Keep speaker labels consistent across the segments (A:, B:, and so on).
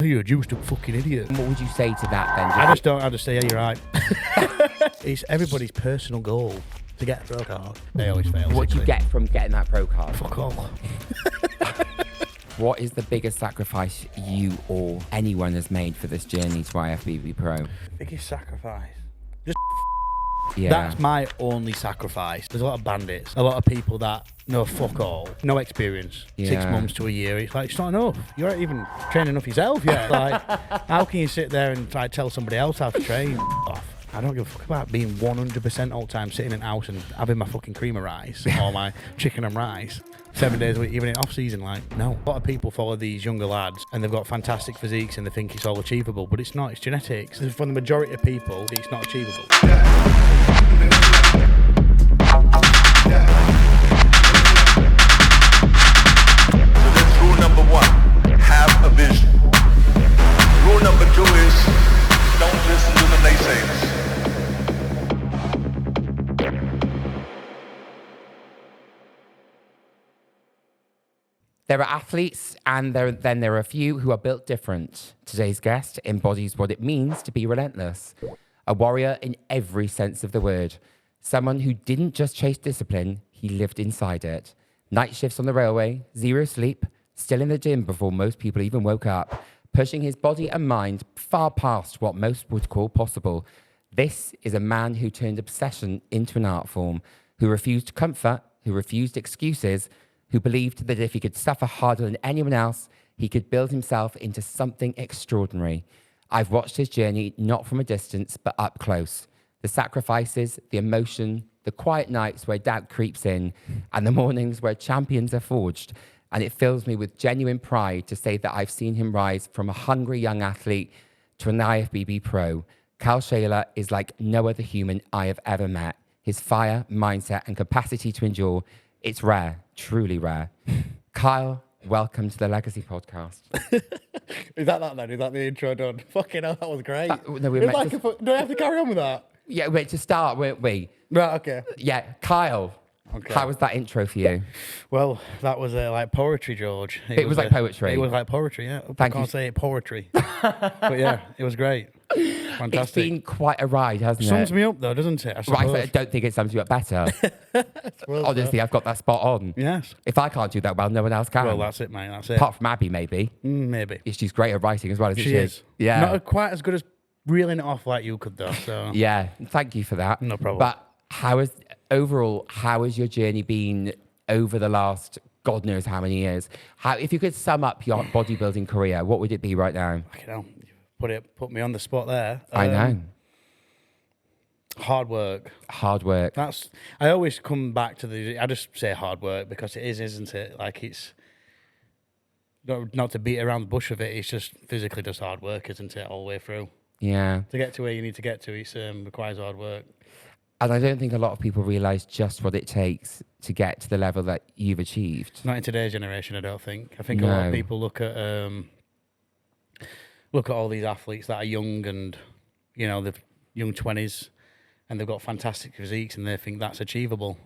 A: You're a juiced up fucking idiot.
B: What would you say to that then?
A: I just say, yeah, you're right. It's everybody's personal goal to get a pro card. They always fail.
B: What do you get from getting that pro card?
A: Fuck all.
B: What is the biggest sacrifice you or anyone has made for this journey to IFBB Pro?
A: Biggest sacrifice? Just
B: Yeah.
A: That's my only sacrifice. There's a lot of bandits, a lot of people that know fuck all, no experience, 6 months to a year. It's like, it's not enough. You're not even training enough yourself yet. Like, how can you sit there and try to tell somebody else how to train? Off. I don't give a fuck about being 100% all the time sitting in the house and having my fucking cream of rice or my chicken and rice 7 days a week, even in off season. Like, no. A lot of people follow these younger lads and they've got fantastic physiques and they think it's all achievable, but it's not. It's genetics. For the majority of people, it's not achievable.
C: So that's rule number 1, have a vision. Rule number 2 is don't listen to the naysayers.
B: There are athletes and then there are a few who are built different. Today's guest embodies what it means to be relentless. A warrior in every sense of the word. Someone who didn't just chase discipline, he lived inside it. Night shifts on the railway, 0 sleep, still in the gym before most people even woke up, pushing his body and mind far past what most would call possible. This is a man who turned obsession into an art form, who refused comfort, who refused excuses, who believed that if he could suffer harder than anyone else, he could build himself into something extraordinary. I've watched his journey not from a distance, but up close. The sacrifices, the emotion, the quiet nights where doubt creeps in, and the mornings where champions are forged. And it fills me with genuine pride to say that I've seen him rise from a hungry young athlete to an IFBB Pro. Shayler is like no other human I have ever met. His fire, mindset, and capacity to endure, it's rare, truly rare. Kyle, welcome to the Legacy Podcast.
A: Is that then? Is that the intro done? Fucking hell, that was great.
B: No, we meant
A: do I have to carry on with that?
B: Yeah, wait, to start, weren't we?
A: Right, okay.
B: Yeah, Kyle,
A: Okay.
B: How was that intro for you?
A: Well, that was like poetry, George.
B: It was like poetry.
A: It was like poetry, yeah.
B: Thank
A: I can't
B: you.
A: say it poetry. But yeah, it was great. Fantastic.
B: It's been quite a ride, hasn't it?
A: Sums me up though, doesn't it?
B: Right, I don't think it sums you up better.
A: Well,
B: Honestly, I've got that spot on.
A: yes.
B: If I can't do that well, no one else can.
A: Well, that's it, mate. That's it.
B: Apart from Abby, maybe.
A: Maybe.
B: She's great at writing as well, isn't she?
A: She is.
B: Yeah.
A: Not quite as good as reeling it off like you could, though. So
B: Yeah, thank you for that.
A: No problem.
B: But how has your journey been over the last God knows how many years? If you could sum up your bodybuilding career, what would it be right now?
A: you know, put me on the spot there.
B: I know.
A: Hard work.
B: Hard work.
A: I always come back to I just say hard work because it is, isn't it? Like it's not to beat around the bush of it. It's just physically just hard work, isn't it? All the way through.
B: Yeah.
A: To get to where you need to get to, it requires hard work.
B: And I don't think a lot of people realise just what it takes to get to the level that you've achieved.
A: Not in today's generation, I don't think. I think a lot of people look at all these athletes that are young and, you know, the young 20s, and they've got fantastic physiques, and they think that's achievable.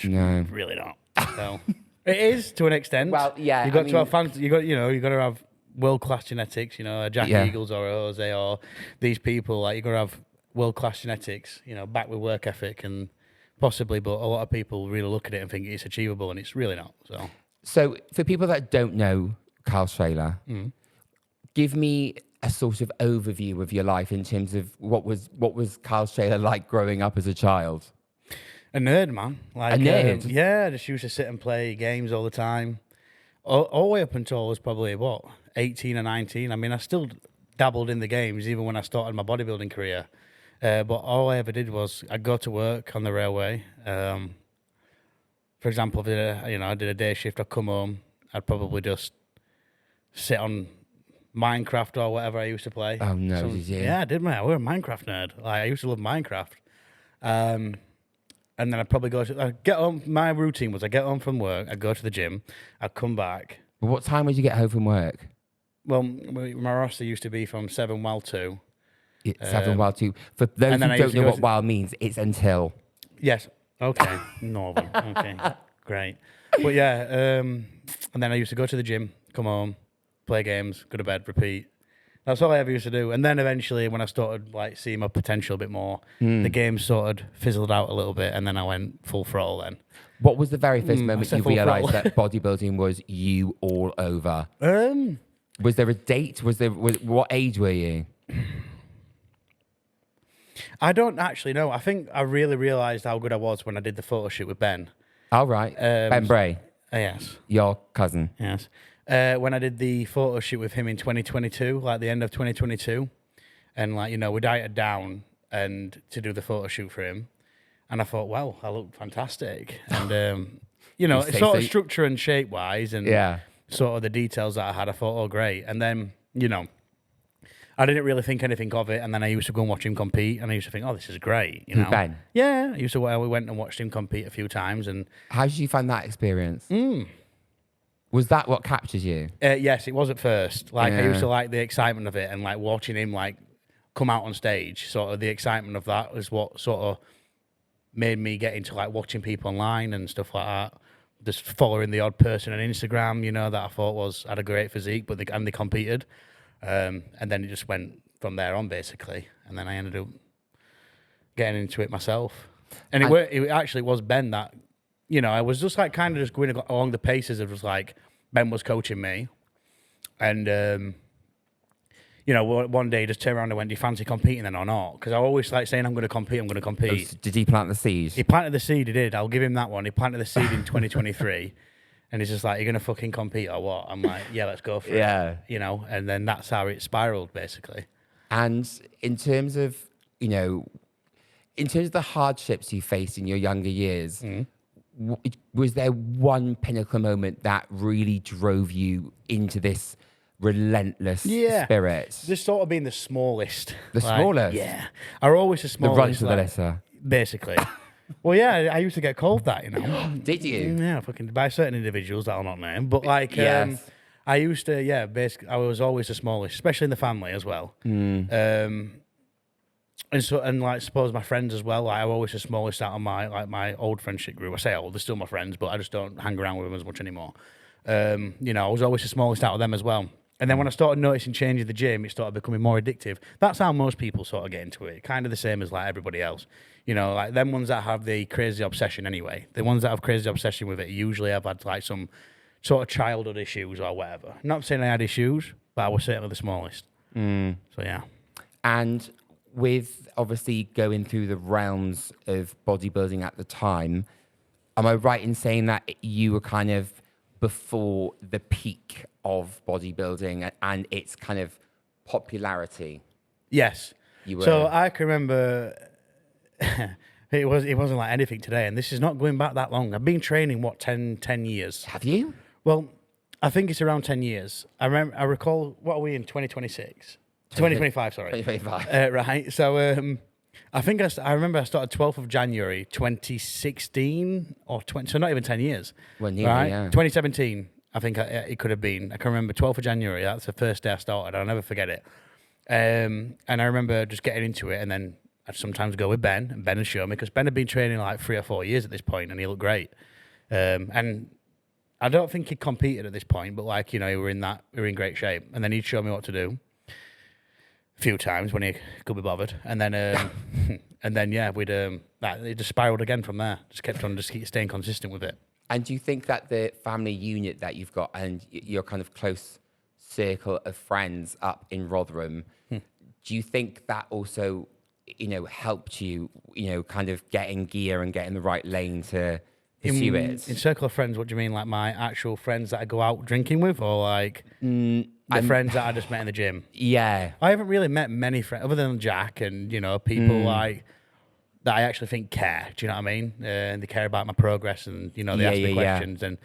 B: No.
A: Really not. So it is to an extent.
B: Well, yeah.
A: You got to have fans. You got to have world-class genetics. You know, a Jack Eagles or a Jose or these people. Like you got to have world-class genetics. You know, backed with work ethic and possibly, but a lot of people really look at it and think it's achievable, and it's really not.
B: So for people that don't know Shayler, give me a sort of overview of your life in terms of what was Shayler like growing up as a child?
A: A nerd, man. Like,
B: a nerd?
A: Yeah, I just used to sit and play games all the time. All the way up until I was probably, 18 or 19. I mean, I still dabbled in the games even when I started my bodybuilding career. But all I ever did was I'd go to work on the railway. For example, I did a day shift, I'd come home, I'd probably just sit on Minecraft or whatever I used to play.
B: Oh, no, did you?
A: Yeah, I did, mate. I was a Minecraft nerd. Like, I used to love Minecraft. And then I'd probably I'd get home. My routine was I'd get home from work, I'd go to the gym, I'd come back.
B: What time would you get home from work?
A: Well, my roster used to be from 7 while 2.
B: 7 while 2. For those who don't know what while means, it's until.
A: Yes. Okay. Northern. Okay. Great. But yeah, and then I used to go to the gym, come home, play games, go to bed, repeat. That's all I ever used to do. And then eventually, when I started like seeing my potential a bit more, the game sort of fizzled out a little bit, and then I went full throttle. Then,
B: What was the very first moment you
A: full
B: realised
A: throttle.
B: that bodybuilding was you all over?
A: Um,
B: Was there a date? What age were you?
A: I don't actually know. I think I really realised how good I was when I did the photo shoot with Ben.
B: All right. Ben Bray,
A: Yes,
B: your cousin.
A: yes. When I did the photo shoot with him in 2022, like the end of 2022, and like we dieted down and to do the photo shoot for him, and I thought, wow, I look fantastic, and sort of structure and shape wise, and sort of the details that I had, I thought, oh great, and then I didn't really think anything of it, and then I used to go and watch him compete, and I used to think, oh, this is great,
B: Ben?
A: Yeah, I used to. We went and watched him compete a few times, and
B: How did you find that experience? Was that what captured you?
A: yes, it was at first. Like I used to like the excitement of it, and like watching him like come out on stage. Sort of the excitement of that was what sort of made me get into like watching people online and stuff like that. Just following the odd person on Instagram, that I thought had a great physique, but they competed, and then it just went from there on basically. And then I ended up getting into it myself, and it actually was Ben that. I was just like kind of just going along the paces of just like Ben was coaching me, and one day he just turned around and went, "Do you fancy competing then or not?" Because I always like saying, "I'm going to compete. I'm going to compete."
B: Did he plant the seed?
A: He planted the seed. He did. I'll give him that one. He planted the seed in 2023, and he's just like, "You're going to fucking compete or what?" I'm like, "Yeah, let's go for it." And then that's how it spiraled basically.
B: And in terms of the hardships you faced in your younger years. Was there one pinnacle moment that really drove you into this relentless spirit?
A: This sort of being the smallest.
B: The smallest?
A: Yeah. I was always the smallest.
B: The run to the litter.
A: Basically. Well, yeah, I used to get called that,
B: Did you?
A: Yeah, fucking by certain individuals that I'll not name. But like,
B: Yes.
A: I used to, basically, I was always the smallest, especially in the family as well. And like, suppose my friends as well. Like, I'm always the smallest out of my old friendship group. I say old, they're still my friends, but I just don't hang around with them as much anymore. I was always the smallest out of them as well. And then when I started noticing change in the gym, it started becoming more addictive. That's how most people sort of get into it. Kind of the same as like everybody else. Like them ones that have the crazy obsession anyway. The ones that have crazy obsession with it usually have had like some sort of childhood issues or whatever. Not saying I had issues, but I was certainly the smallest. So yeah.
B: And with obviously going through the realms of bodybuilding at the time, am I right in saying that you were kind of before the peak of bodybuilding and its kind of popularity?
A: Yes.
B: You were.
A: So I can remember it wasn't like anything today, and this is not going back that long. I've been training 10 years.
B: Have you?
A: Well, I think it's around 10 years. I recall, what are we in 2026? 2025, sorry.
B: 2025.
A: Right. So I think I remember I started 12th of January 2016 or 20, so not even 10 years.
B: Well, nearly,
A: right?
B: yeah.
A: 2017, I think it could have been. I can remember 12th of January. That's the first day I started. I'll never forget it. And I remember just getting into it, and then I'd sometimes go with Ben, and Ben would show me, because Ben had been training like 3 or 4 years at this point, and he looked great. And I don't think he competed at this point, but like, we were in great shape. And then he'd show me what to do a few times when he could be bothered. And then, we'd, it just spiraled again from there. Just kept on, keep staying consistent with it.
B: And do you think that the family unit that you've got and your kind of close circle of friends up in Rotherham, do you think that also, helped you, kind of get in gear and get in the right lane to pursue it?
A: In circle of friends, what do you mean? Like my actual friends that I go out drinking with, or like the friends that I just met in the gym?
B: Yeah.
A: I haven't really met many friends, other than Jack and, people like that I actually think care. Do you know what I mean? And they care about my progress, and, they ask me questions. And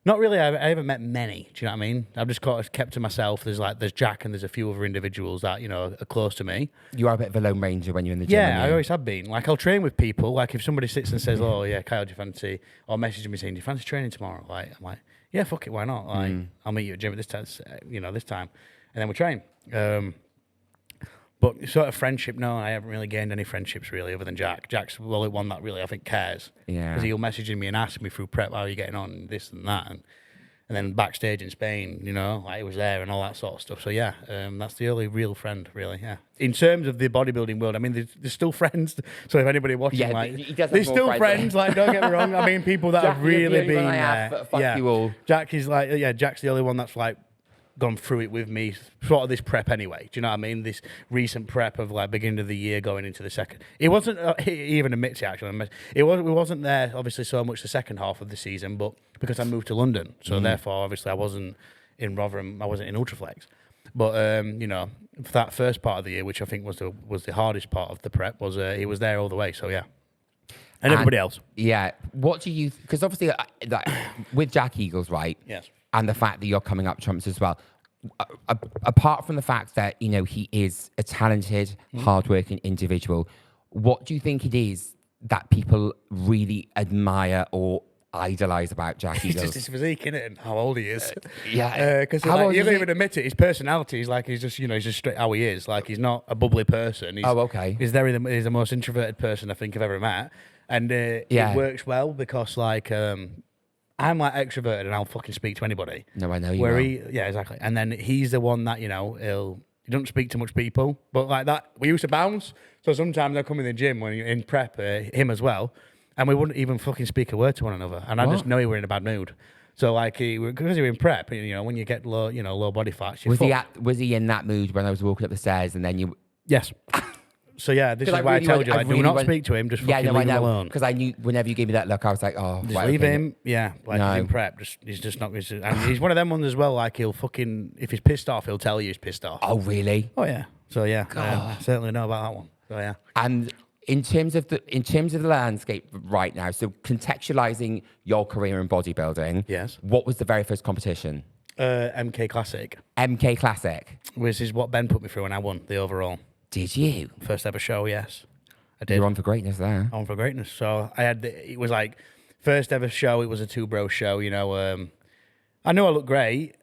A: not really, I haven't met many. Do you know what I mean? I've just kept to myself. There's Jack and there's a few other individuals that, are close to me.
B: You are a bit of a lone ranger when you're in the gym.
A: Yeah, I always have been. Like, I'll train with people. Like, if somebody sits and says, oh, yeah, Kyle, do you fancy, or messaging me saying, do you fancy training tomorrow? Like, I'm like, yeah, fuck it, why not? Like, I'll meet you at gym at this time, this time. And then we train. But sort of friendship, no, I haven't really gained any friendships really, other than Jack. Jack's the only one that really I think cares.
B: Yeah.
A: Because he'll message me and ask me through prep, how are you getting on, this and that. And then backstage in Spain, you know, like he was there and all that sort of stuff. So yeah, that's the only real friend, really. Yeah. In terms of the bodybuilding world, I mean, there's still friends. So if anybody watching, like,
B: he does have
A: there's
B: more
A: still
B: friends.
A: friends. Like, don't get me wrong. I mean, people that
B: Jack
A: have
B: is the
A: really
B: only one
A: been
B: I have,
A: there.
B: but fuck you all.
A: Jack is like, Jack's the only one that's like gone through it with me, sort of this prep anyway. Do you know what I mean? This recent prep of like beginning of the year going into the second. It wasn't, he even admits it actually. We wasn't there obviously so much the second half of the season, but because I moved to London, so therefore obviously I wasn't in Rotherham, I wasn't in Ultraflex. But you know, for that first part of the year, which I think was the hardest part of the prep, was he was there all the way. So yeah. And everybody else.
B: Yeah. What do you, because obviously like, with Jack Eagles, right?
A: Yes.
B: And the fact that you're coming up trumps as well. Apart from the fact that, you know, he is a talented, hardworking individual, what do you think it is that people really admire or idolize about Jack
A: He's
B: Eagles?
A: just his physique, innit, and how old he is.
B: Yeah.
A: Because
B: How
A: like,
B: old
A: you
B: is
A: don't
B: he?
A: even admit it. His personality is like he's just, you know, he's just straight how he is. Like he's not a bubbly person. He's,
B: okay.
A: He's the most introverted person I think I've ever met, and it works well because like I'm like extroverted and I'll fucking speak to anybody.
B: No, I know you.
A: Yeah, exactly. And then he's the one that, you know, he doesn't speak to much people, but like that we used to bounce. So sometimes I come in the gym when you're in prep, him as well. And we wouldn't even fucking speak a word to one another. And I just know he were in a bad mood. So like, because he were in prep, you know, when you get low body fat,
B: Was he in that mood when I was walking up the stairs and then you?
A: Yes. So yeah, this is why I told you, like, do not speak to him. Just fucking leave him alone.
B: Because I knew whenever you gave me that look, I was like, oh,
A: just leave him. Yeah, like he's in prep. He's just not. And he's one of them ones as well. Like he'll fucking, if he's pissed off, he'll tell you he's pissed off.
B: Oh really?
A: Oh yeah. So yeah, I certainly know about that one. So yeah.
B: And in terms of the landscape right now, so contextualizing your career in bodybuilding,
A: Yes.
B: What was the very first competition?
A: MK Classic,
B: MK Classic.
A: which is what Ben put me through when I won the overall
B: Did you?
A: first ever show. Yes, I did.
B: You're on for greatness there.
A: On for greatness. So I had it was like first ever show. It was a 2-bro show. You know, I knew I looked great.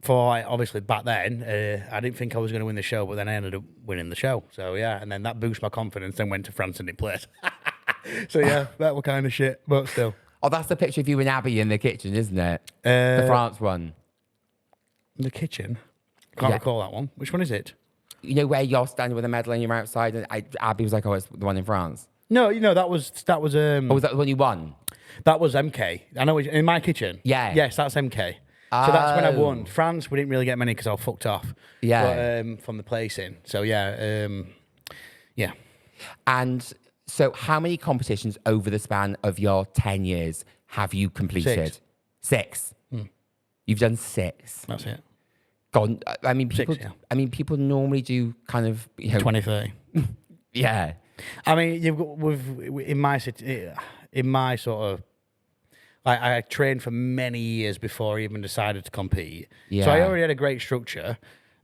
A: For like, obviously back then, I didn't think I was going to win the show, but then I ended up winning the show. So yeah, and then that boosted my confidence. Then went to France and it played. So yeah, that was kind of shit, but still.
B: Oh, that's the picture of you and Abby in the kitchen, isn't it? The France one.
A: The kitchen. Can't recall that one. Which one is it?
B: You know where you're standing with a medal and you're outside, and Abby was like, "Oh, it's the one in France."
A: No, you know that was.
B: Oh, was that the one you won?
A: That was MK. I know in my kitchen.
B: Yeah.
A: Yes, that's MK. So that's when I won. France, we didn't really get many because I was fucked off.
B: Yeah.
A: But, from the placing. So yeah, yeah.
B: And so, how many competitions over the span of your 10 years have you completed? 6. You've done 6.
A: That's it.
B: Gone. I mean, people.
A: 6, yeah.
B: I mean, people normally do kind of
A: 20, 30.
B: Yeah.
A: I mean, you've got in my sort of. I trained for many years before I even decided to compete.
B: Yeah.
A: So I already had a great structure.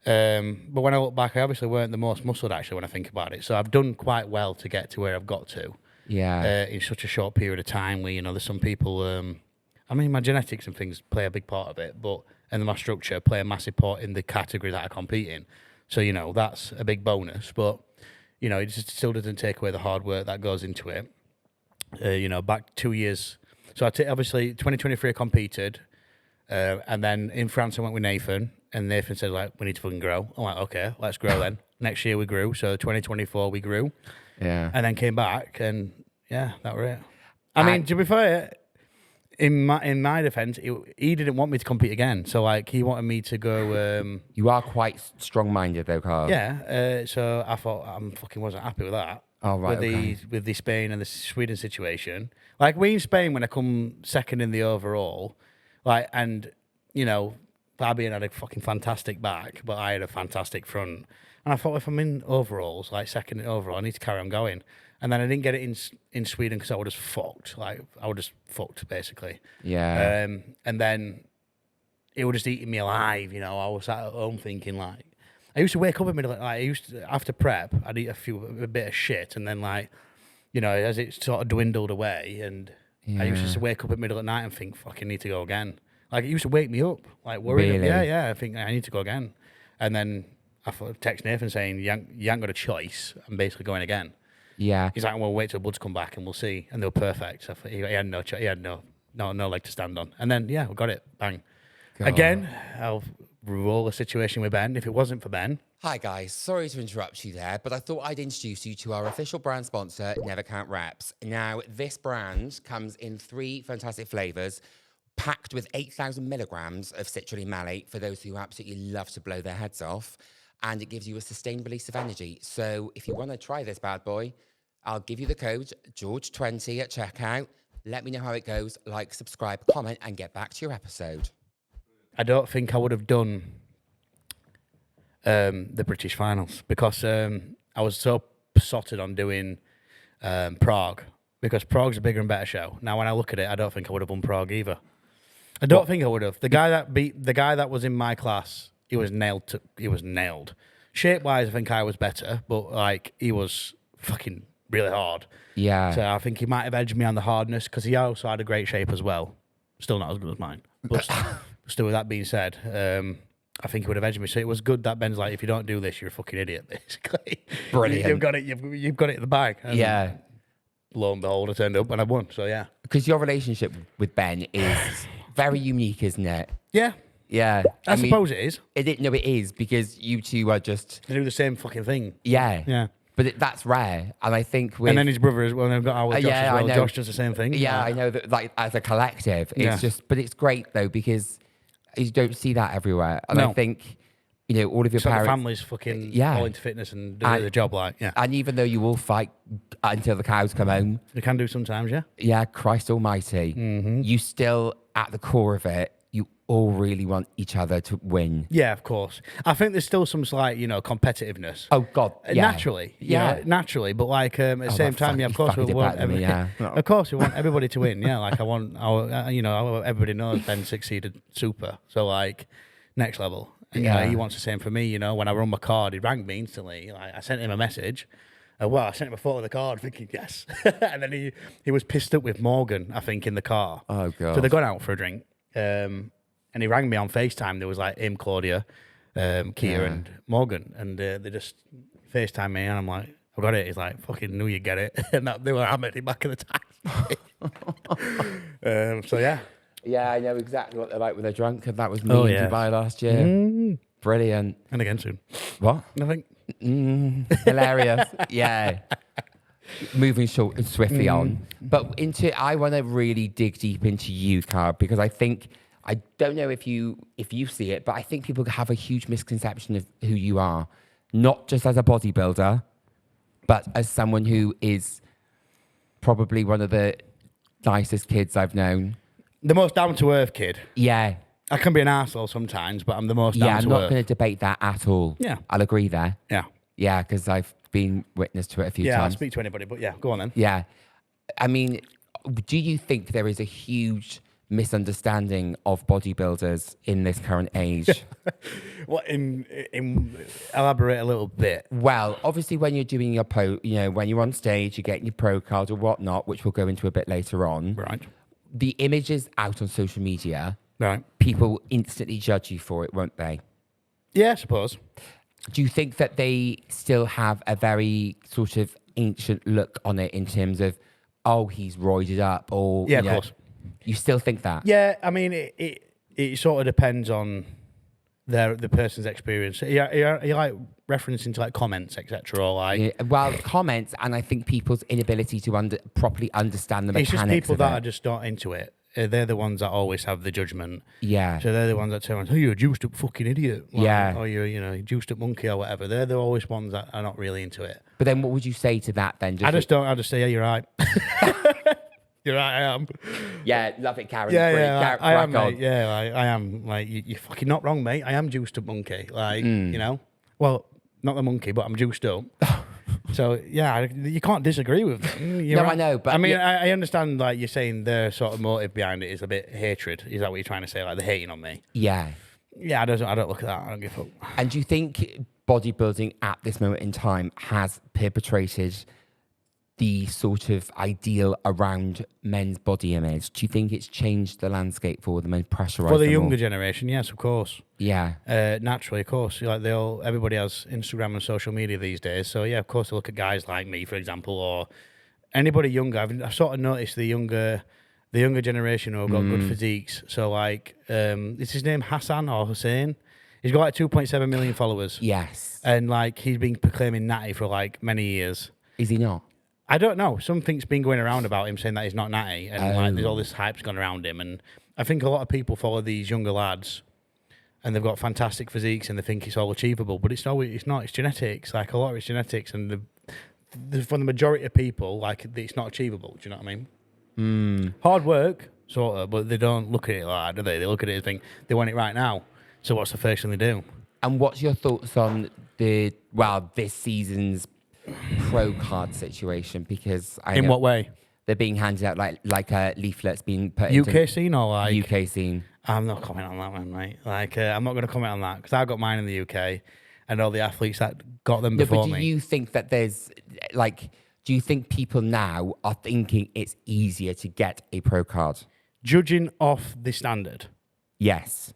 A: But when I look back, I obviously weren't the most muscled actually when I think about it. So I've done quite well to get to where I've got to.
B: Yeah.
A: In such a short period of time where, you know, there's some people, I mean, my genetics and things play a big part of it, and my structure play a massive part in the category that I compete in. So, you know, that's a big bonus. But, you know, it just still doesn't take away the hard work that goes into it. You know, back 2 years. So obviously 2023 I competed, and then in France I went with Nathan, and Nathan said, like, we need to fucking grow. I'm like, okay, let's grow then. Next year we grew, so 2024 we grew.
B: Yeah.
A: And then came back, and yeah, that was it. I mean, to be fair, in my defence, he didn't want me to compete again. So, like, he wanted me to go...
B: you are quite strong-minded, though, Carl.
A: Yeah, so I thought I fucking wasn't happy with that.
B: Oh, right,
A: with the Spain and the Sweden situation. Like, we in Spain, when I come second in the overall, like, and, you know, Fabian had a fucking fantastic back, but I had a fantastic front. And I thought, if I'm in overalls, like second in overall, I need to carry on going. And then I didn't get it in Sweden because I would have fucked. Like, I would just fucked, basically.
B: Yeah.
A: And then it would just eating me alive, you know. I was at home thinking, like, I used to wake up in the middle, like, after prep, I'd eat a bit of shit, and then, like, you know, as it sort of dwindled away, and I used to just wake up in the middle of the night and think, fucking need to go again. Like, it used to wake me up, like, worried.
B: Really?
A: Yeah, I think I need to go again. And then I text Nathan saying, you ain't got a choice. I'm basically going again.
B: Yeah.
A: He's like, well, wait till blood's come back and we'll see. And they were perfect. So he had no choice. He had no no leg to stand on. And then, yeah, we got it. Bang.
B: God.
A: Again, I'll roll a situation with Ben. If it wasn't for Ben.
B: Hi guys, sorry to interrupt you there, but I thought I'd introduce you to our official brand sponsor, Never Count Reps. Now, this brand comes in 3 fantastic flavors, packed with 8,000 milligrams of citrulline malate for those who absolutely love to blow their heads off, and it gives you a sustained release of energy. So if you want to try this bad boy, I'll give you the code George20 at checkout. Let me know how it goes, like, subscribe, comment, and get back to your episode.
A: I don't think I would have done the British finals because I was so besotted on doing Prague because Prague's a bigger and better show. Now, when I look at it, I don't think I would have won Prague either. I don't think I would have. The guy that was in my class, he was nailed. Shape-wise, I think I was better, but like he was fucking really hard.
B: Yeah.
A: So I think he might have edged me on the hardness because he also had a great shape as well. Still not as good as mine. But still, with that being said, I think he would have edged me. So it was good that Ben's like, if you don't do this, you're a fucking idiot, basically.
B: Brilliant.
A: You've got it in the bag. And
B: Yeah.
A: lo and behold, I turned up and I won. So yeah.
B: Because your relationship with Ben is very unique, isn't it?
A: Yeah.
B: Yeah.
A: I suppose it is.
B: No, it is, because you two are just...
A: They do the same fucking thing.
B: Yeah.
A: Yeah.
B: But that's rare. And I think with...
A: And then his brother as well. And I've got our Josh as well.
B: I know.
A: Josh does the same thing.
B: Yeah, I know that, like, as a collective, it's
A: Yeah.
B: just... But it's great, though, because you don't see that everywhere. And
A: No.
B: I think, you know, all of your
A: So the
B: parents...
A: family's fucking all into fitness and do the job like, yeah.
B: And even though you all fight until the cows come home...
A: They can do sometimes, yeah.
B: Yeah, Christ almighty.
A: Mm-hmm.
B: You still, at the core of it, you all really want each other to win.
A: Yeah, of course. I think there's still some slight, competitiveness.
B: Oh, God, yeah.
A: Naturally. Naturally. But like at the same time, yeah, of course we want of course we want everybody to win. Yeah, like I want everybody knows Ben succeeded super. So like next level. And, he wants the same for me, when I run my card, he rang me instantly. Like, I sent him a message. I sent him a photo of the card thinking, yes. And then he was pissed up with Morgan, I think, in the car.
B: Oh, God.
A: So they gone out for a drink. And he rang me on FaceTime. There was like him, Claudia, Kia, and Morgan. And they just FaceTime me. And I'm like, I got it. He's like, fucking knew you'd get it. And they were hammered him back in the taxi. So, yeah.
B: Yeah, I know exactly what they're like when they're drunk. And that was me in Dubai last year. Brilliant.
A: And again soon.
B: What?
A: Nothing.
B: Hilarious. Yeah. Moving swiftly on. But I want to really dig deep into you, Carl, because I don't know if you see it, but I think people have a huge misconception of who you are, not just as a bodybuilder, but as someone who is probably one of the nicest kids I've known.
A: The most down-to-earth kid.
B: Yeah.
A: I can be an arsehole sometimes, but I'm the most down-to-earth.
B: Yeah, I'm not going to debate that at all.
A: Yeah.
B: I'll agree there.
A: Yeah.
B: Yeah, because I've been witness to it a few times.
A: Yeah, I'll speak to anybody, but yeah, go on then.
B: Yeah. I mean, do you think there is a huge misunderstanding of bodybuilders in this current age?
A: What, in elaborate a little bit?
B: Well, obviously when you're doing your when you're on stage, you're getting your pro card or whatnot, which we'll go into a bit later on.
A: Right.
B: The images out on social media,
A: right,
B: people instantly judge you for it, won't they?
A: Yeah, I suppose.
B: Do you think that they still have a very sort of ancient look on it in terms of, oh, he's roided up, or
A: yeah, of course.
B: You still think that?
A: Yeah, I mean, it sort of depends on the person's experience. Are you like referencing to like comments, etc., or like?
B: Yeah, well, comments, and I think people's inability to properly understand the mechanics.
A: It's just people
B: of
A: that
B: it.
A: are just not into it. They're the ones that always have the judgment.
B: Yeah.
A: So they're the ones that tell me, "Oh, you're a juiced up fucking idiot." Like,
B: yeah.
A: Or you're a juiced up monkey or whatever. They're the always ones that are not really into it.
B: But then, what would you say to that then?
A: I just say, yeah, you're right. You're right, I am.
B: Yeah, love it, Karen.
A: Yeah, I am, mate. Yeah, I am. Like, you're fucking not wrong, mate. I am juiced up monkey. Like, well, not the monkey, but I'm juiced up. So, yeah, you can't disagree with them.
B: No, right. I know, but...
A: I mean, I understand, like, you're saying their sort of motive behind it is a bit hatred. Is that what you're trying to say? Like, they're hating on me?
B: Yeah.
A: Yeah, I don't look at that. I don't give a fuck.
B: And do you think bodybuilding at this moment in time has perpetrated the sort of ideal around men's body image? Do you think it's changed the landscape for them and pressurized
A: for the
B: them
A: younger
B: more?
A: generation? Yes, of course.
B: Yeah.
A: Naturally, of course. Like everybody has Instagram and social media these days. So yeah, of course, they look at guys like me, for example, or anybody younger. I've sort of noticed the younger the younger generation who have got good physiques. So like, is his name Hassan or Hussein? He's got like 2.7 million followers.
B: Yes.
A: And like he's been proclaiming natty for like many years.
B: Is he not?
A: I don't know. Something's been going around about him saying that he's not natty, and like there's all this hype's gone around him. And I think a lot of people follow these younger lads, and they've got fantastic physiques, and they think it's all achievable. But it's not. It's genetics. Like a lot of it's genetics, and for the majority of people, like it's not achievable. Do you know what I mean? Hard work, sort of, but they don't look at it like that, do they? They look at it and think they want it right now. So what's the first thing they do?
B: And what's your thoughts on this season's pro card situation? Because
A: In what way?
B: They're being handed out like leaflets being put
A: UK scene or like
B: UK scene?
A: I'm not commenting on that one, mate. Like I'm not going to comment on that because I got mine in the UK, and all the athletes that got them before
B: me. But do you think that there's do you think people now are thinking it's easier to get a pro card?
A: Judging off the standard,
B: yes.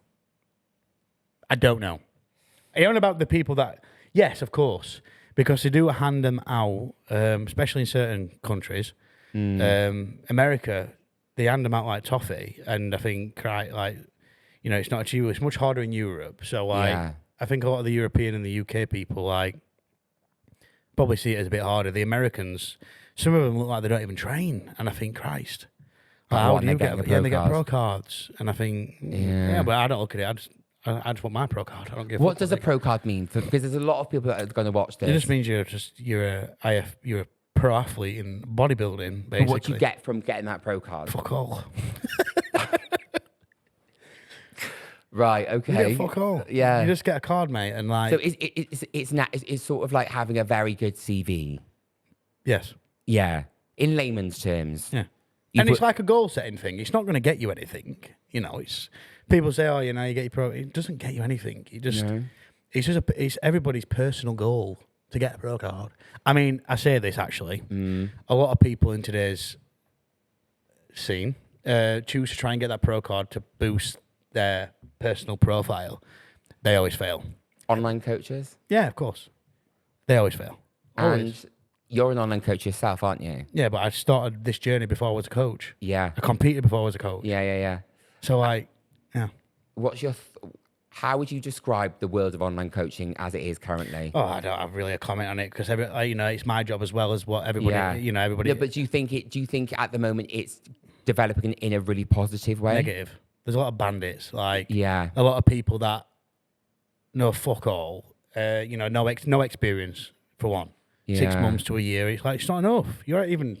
A: I don't know. I don't know about the people that, yes, of course, because they do hand them out, especially in certain countries. America, they hand them out like toffee, and I think, it's not achievable. It's much harder in Europe. So, I think a lot of the European and the UK people, probably see it as a bit harder. The Americans, some of them look like they don't even train, and I think, Christ. How do you get? They get pro cards, and I think, but I don't look at it. I just want my pro card. I don't give.
B: What does a pro card mean? Because there's a lot of people that are going to watch this.
A: It just means you're a pro athlete in bodybuilding, basically.
B: But what do you get from getting that pro card?
A: Fuck all.
B: Right. Okay.
A: You get fuck all.
B: Yeah.
A: You just get a card, mate, and like.
B: So it's sort of like having a very good CV.
A: Yes.
B: Yeah. In layman's terms.
A: Yeah. It's like a goal setting thing. It's not going to get you anything. It's people say, "Oh, you get your pro." It doesn't get you anything. It's everybody's personal goal to get a pro card. I mean, I say this actually. A lot of people in today's scene choose to try and get that pro card to boost their personal profile. They always fail.
B: Online coaches?
A: Yeah, of course. They always fail. Always.
B: And you're an online coach yourself, aren't you?
A: Yeah, but I started this journey before I was a coach.
B: Yeah.
A: I competed before I was a coach.
B: Yeah.
A: So
B: What's your... How would you describe the world of online coaching as it is currently?
A: Oh, I don't have really a comment on it because it's my job as well as what everybody.
B: Yeah.
A: Everybody.
B: No, but do you think at the moment it's developing in a really positive way?
A: Negative. There's a lot of bandits. A
B: Yeah.
A: lot of people that know fuck all. No experience for one.
B: Yeah.
A: 6 months to a year. It's like it's not enough. You're not even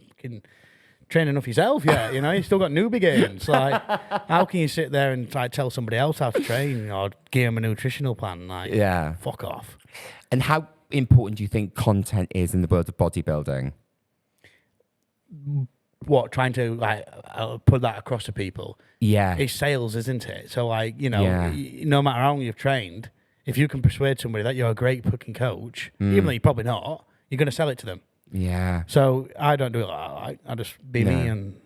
A: training enough yourself yet. You still got newbie gains. Like, how can you sit there and tell somebody else how to train or give them a nutritional plan?
B: Yeah.
A: Fuck off.
B: And how important do you think content is in the world of bodybuilding?
A: What, trying to put that across to people?
B: Yeah.
A: It's sales, isn't it? So no matter how long you've trained, if you can persuade somebody that you're a great fucking coach, even though you're probably not, you're going to sell it to them.
B: Yeah.
A: So I don't do it like that. I just be me and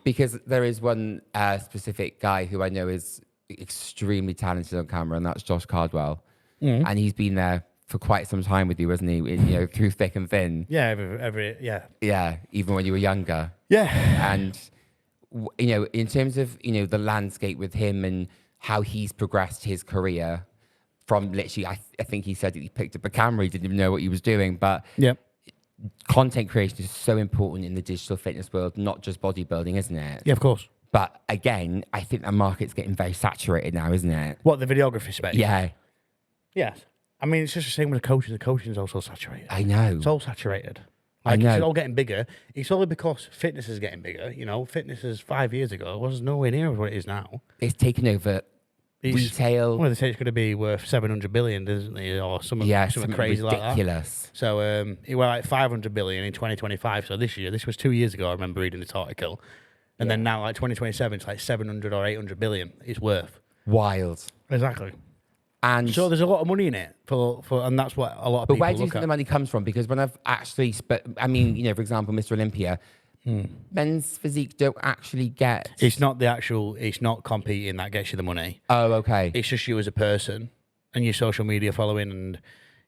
B: Because there is one specific guy who I know is extremely talented on camera, and that's Josh Cardwell. And he's been there for quite some time with you, hasn't he? Through thick and thin.
A: Yeah,
B: Yeah, even when you were younger.
A: Yeah.
B: And in terms of the landscape with him and how he's progressed his career from literally, I think he said that he picked up a camera, he didn't even know what he was doing, but content creation is so important in the digital fitness world, not just bodybuilding, isn't it?
A: Yeah, of course.
B: But again, I think the market's getting very saturated now, isn't it?
A: What, the videography space?
B: Yeah.
A: Yes. I mean, it's just the same with the coaching. The coaching is also saturated.
B: I know.
A: It's all saturated.
B: I know.
A: It's all getting bigger. It's only because fitness is getting bigger. Fitness is 5 years ago. It was nowhere near what it is now.
B: It's taken over retail.
A: Well, they say it's going to be worth 700 billion, doesn't it? Or something crazy like that.
B: Ridiculous.
A: So it was like 500 billion in 2025. So this was 2 years ago. I remember reading this article. And then now, 2027, it's like 700 or 800 billion it's worth.
B: Wild.
A: Exactly.
B: And
A: so there's a lot of money in it and that's what a lot of people look at. But
B: where do you think the money comes from? Because when I've actually, for example, Mr. Olympia, men's physique don't actually get...
A: It's not competing that gets you the money.
B: Oh, okay.
A: It's just you as a person and your social media following and,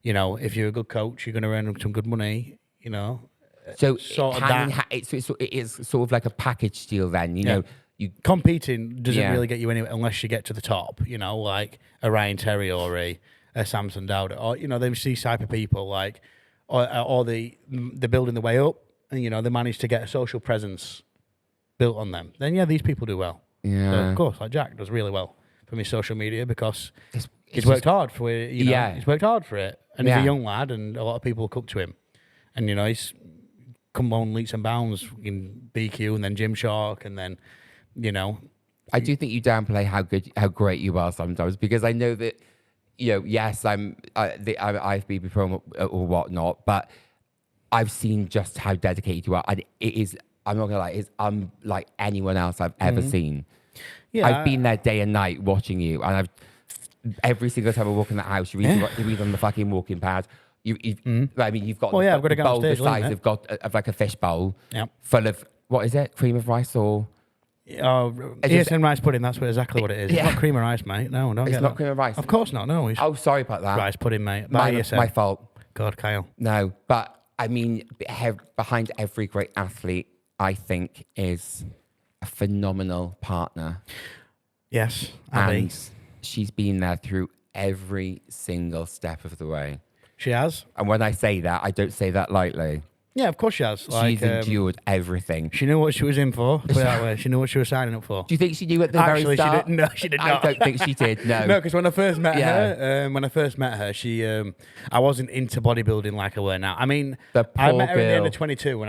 A: if you're a good coach, you're going to earn some good money,
B: So
A: sort of that.
B: it is sort of like a package deal then, you know. You
A: Competing doesn't
B: Yeah.
A: really get you anywhere unless you get to the top, you know, like a Ryan Terry or a Samson Dowd, or, you know, these type of people, like, or they're building the way up, and, you know, they manage to get a social presence built on them. Then, yeah, these people do well.
B: Yeah.
A: So, of course, like Jack does really well from his social media because
B: It's
A: he's
B: just-
A: worked hard for it. You know,
B: Yeah.
A: he's worked hard for it. And
B: Yeah.
A: he's a young lad, and a lot of people look up to him. And, you know, he's come on leaps and bounds in BQ and then Gymshark and then, you know.
B: I do think you downplay how great you are sometimes, because I know that, you know, yes, I'm IFBB Pro or whatnot, but I've seen just how dedicated you are, and it is. I'm not gonna lie, it's unlike anyone else I've ever seen.
A: Yeah,
B: I've been there day and night watching you, and every single time I walk in that house, you're either on the fucking walking pad. I mean, you've got
A: Well, yeah, I've got to
B: the
A: go
B: bowl the
A: upstairs,
B: size
A: isn't it?
B: of like a fish bowl,
A: Yep.
B: full of what is it? Cream of rice or?
A: Oh, ESN rice pudding, that's exactly what it is.
B: Yeah.
A: It's not cream of rice, mate. No, don't
B: It's
A: get
B: not
A: that.
B: cream of rice.
A: Of course not, no. It's
B: Oh, sorry about that.
A: rice pudding, mate. By ESN.
B: My fault.
A: God, Kyle.
B: No, but I mean, behind every great athlete, I think, is a phenomenal partner.
A: Yes, Abby.
B: And she's been there through every single step of the way.
A: She has.
B: And when I say that, I don't say that lightly.
A: Yeah, of course she has.
B: She's endured everything.
A: She knew what she was in for, put it that way. She knew what she was signing up for.
B: Do you think she knew at the
A: Actually,
B: very
A: she
B: start?
A: didn't. No, she did
B: I
A: not.
B: don't think she did, no.
A: No, because when I first met
B: Yeah.
A: her, she, I wasn't into bodybuilding like I were now. I mean,
B: The
A: I
B: poor
A: met her at the end
B: girl.
A: of 22,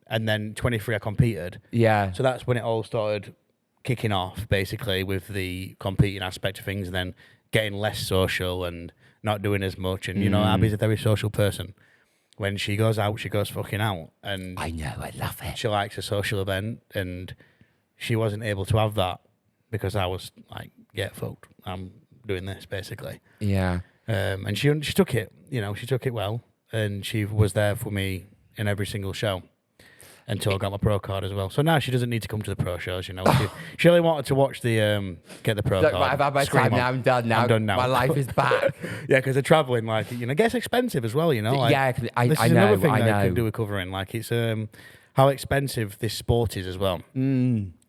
A: and then 23 I competed.
B: Yeah.
A: So that's when it all started kicking off, basically, with the competing aspect of things, and then getting less social and not doing as much. And, you know, Abby's a very social person. When she goes out, she goes fucking out. And
B: I know, I love it.
A: she likes a social event, and she wasn't able to have that because I was like, get fucked. I'm doing this, basically.
B: Yeah.
A: And she took it, you know, she took it well, and she was there for me in every single show until I got my pro card as well. So now she doesn't need to come to the pro shows, you know. She only wanted to watch the get the pro
B: Look,
A: card.
B: I've had my
A: scream
B: time
A: on.
B: now. I'm done now.
A: I'm done now.
B: My life is back.
A: Yeah, because they're traveling, like, you know, it gets expensive as well, you know. Like,
B: Yeah, I
A: this is
B: know,
A: another thing
B: I
A: that I
B: know.
A: could do with covering. Like, it's how expensive this sport is as well.